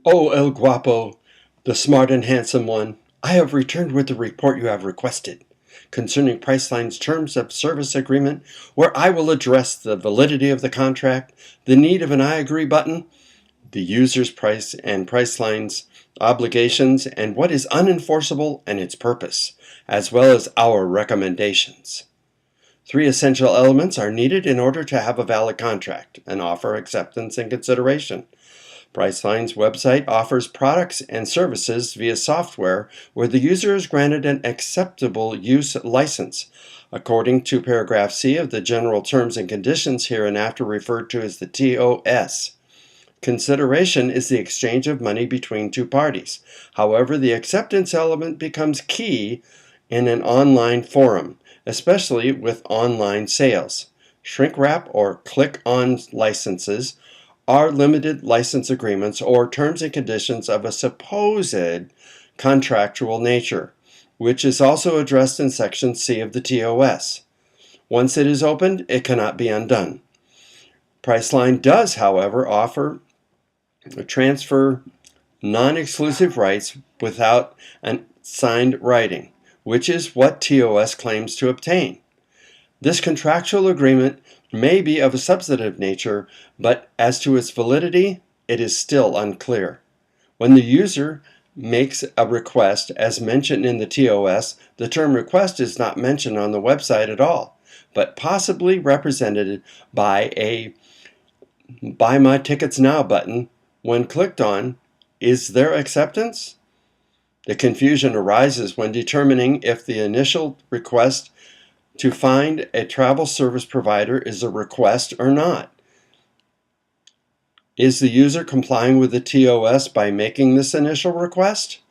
Oh, El Guapo, the smart and handsome one, I have returned with the report you have requested concerning Priceline's Terms of Service Agreement, where I will address the validity of the contract, the need of an I agree button, the user's price and Priceline's obligations, and what is unenforceable and its purpose, as well as our recommendations. 3 essential elements are needed in order to have a valid contract: an offer, acceptance, and consideration. Priceline's website offers products and services via software where the user is granted an acceptable use license, according to paragraph C of the General Terms and Conditions, hereinafter referred to as the TOS. Consideration is the exchange of money between two parties. However, the acceptance element becomes key in an online forum, especially with online sales. Shrink wrap or click-on licenses are limited license agreements or terms and conditions of a supposed contractual nature, which is also addressed in Section C of the TOS. Once it is opened, it cannot be undone. Priceline does, however, offer transfer non-exclusive rights without a signed writing, which is what TOS claims to obtain. This contractual agreement may be of a substantive nature, but as to its validity, it is still unclear. When the user makes a request, as mentioned in the TOS, the term request is not mentioned on the website at all, but possibly represented by a Buy My Tickets Now button. When clicked on, is there acceptance? The confusion arises when determining if the initial request to find a travel service provider is a request or not. Is the user complying with the TOS by making this initial request?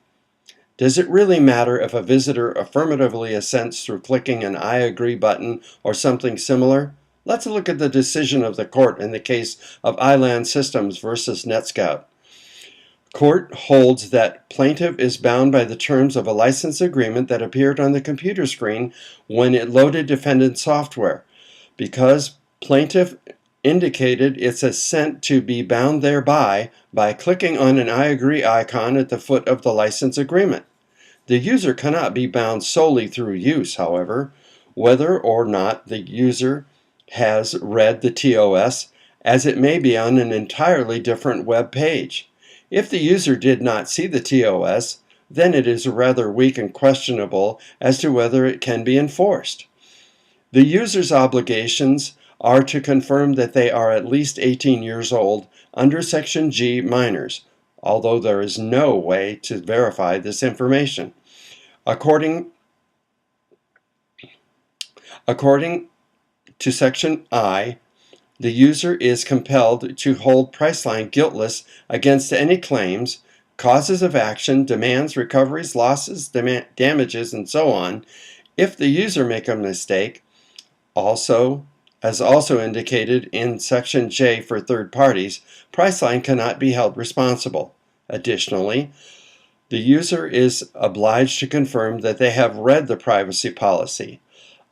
Does it really matter if a visitor affirmatively assents through clicking an I agree button or something similar? Let's look at the decision of the court in the case of iLand Systems versus NetScout. Court holds that plaintiff is bound by the terms of a license agreement that appeared on the computer screen when it loaded defendant software, because plaintiff indicated its assent to be bound thereby by clicking on an I agree icon at the foot of the license agreement. The user cannot be bound solely through use, however, whether or not the user has read the TOS, as it may be on an entirely different web page. If the user did not see the TOS, then it is rather weak and questionable as to whether it can be enforced. The user's obligations are to confirm that they are at least 18 years old under Section G minors, although there is no way to verify this information. According to Section I, the user is compelled to hold Priceline guiltless against any claims, causes of action, demands, recoveries, losses, damages, and so on. If the user makes a mistake, as also indicated in Section J for third parties, Priceline cannot be held responsible. Additionally, the user is obliged to confirm that they have read the privacy policy.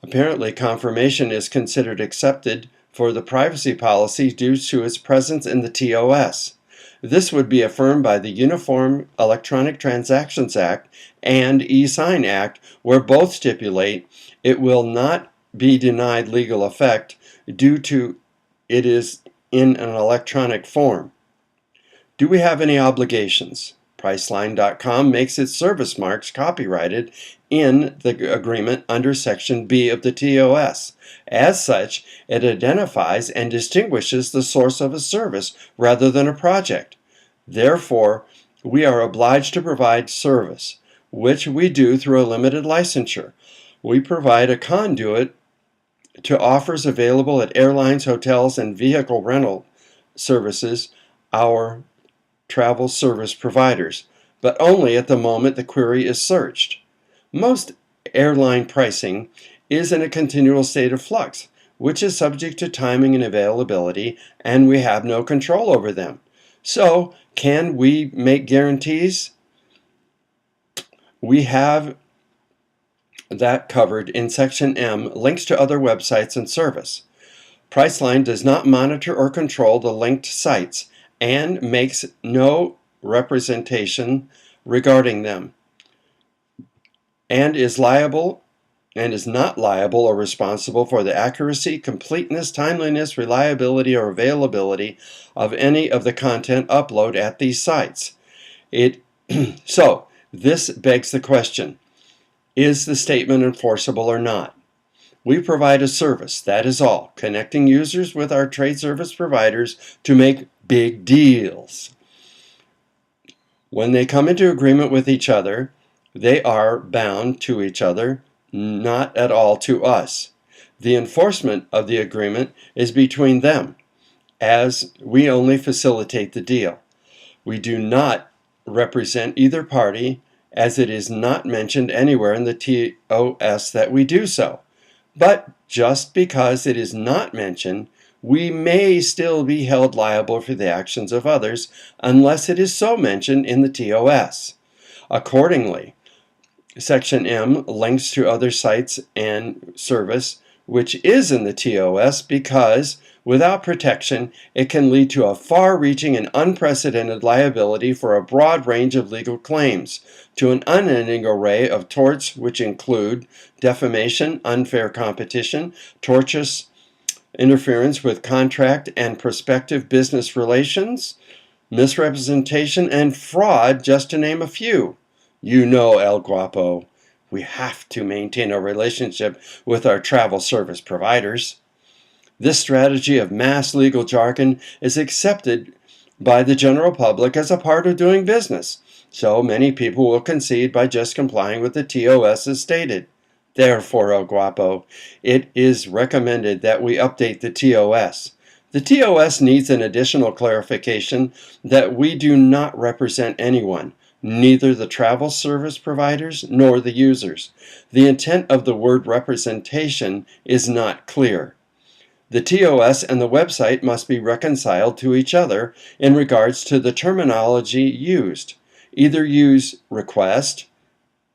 Apparently, confirmation is considered accepted for the privacy policy due to its presence in the TOS. This would be affirmed by the Uniform Electronic Transactions Act and e-Sign Act, where both stipulate it will not be denied legal effect due to it is in an electronic form. Do we have any obligations? Priceline.com makes its service marks copyrighted in the agreement under Section B of the TOS. As such, it identifies and distinguishes the source of a service rather than a project. Therefore, we are obliged to provide service, which we do through a limited licensure. We provide a conduit to offers available at airlines, hotels, and vehicle rental services, our travel service providers, but only at the moment the query is searched. Most airline pricing is in a continual state of flux, which is subject to timing and availability, and we have no control over them. So, can we make guarantees? We have that covered in Section M, links to other websites and service. Priceline does not monitor or control the linked sites and makes no representation regarding them, and is not liable or responsible for the accuracy, completeness, timeliness, reliability, or availability of any of the content uploaded at these sites. So, this begs the question, is the statement enforceable or not? We provide a service, that is all, connecting users with our trade service providers to make big deals. When they come into agreement with each other, they are bound to each other, not at all to us. The enforcement of the agreement is between them, as we only facilitate the deal. We do not represent either party, as it is not mentioned anywhere in the TOS that we do so. But just because it is not mentioned, we may still be held liable for the actions of others unless it is so mentioned in the TOS. Accordingly, Section M links to other sites and service, which is in the TOS, because without protection, it can lead to a far-reaching and unprecedented liability for a broad range of legal claims, to an unending array of torts which include defamation, unfair competition, tortious interference with contract and prospective business relations, misrepresentation, and fraud, just to name a few. You know, El Guapo, we have to maintain a relationship with our travel service providers. This strategy of mass legal jargon is accepted by the general public as a part of doing business, so many people will concede by just complying with the TOS as stated. Therefore, El Guapo, it is recommended that we update the TOS. The TOS needs an additional clarification that we do not represent anyone, neither the travel service providers nor the users. The intent of the word representation is not clear. The TOS and the website must be reconciled to each other in regards to the terminology used. Either use request,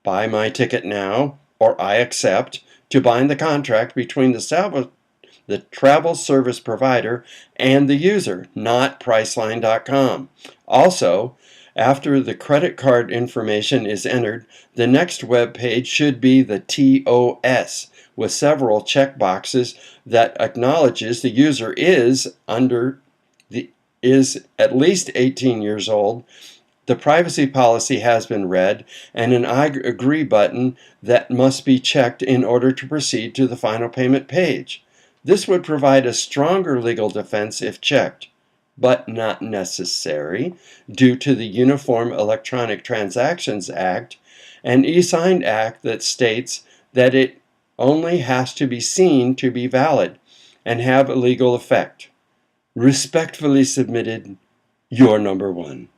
buy my ticket now, or I accept to bind the contract between the travel service provider and the user, not Priceline.com. Also, after the credit card information is entered, the next web page should be the TOS with several check boxes that acknowledges the user is at least 18 years old. The privacy policy has been read, and an I agree button that must be checked in order to proceed to the final payment page. This would provide a stronger legal defense if checked, but not necessary due to the Uniform Electronic Transactions Act and e-signed Act that states that it only has to be seen to be valid and have a legal effect. Respectfully submitted, your number one.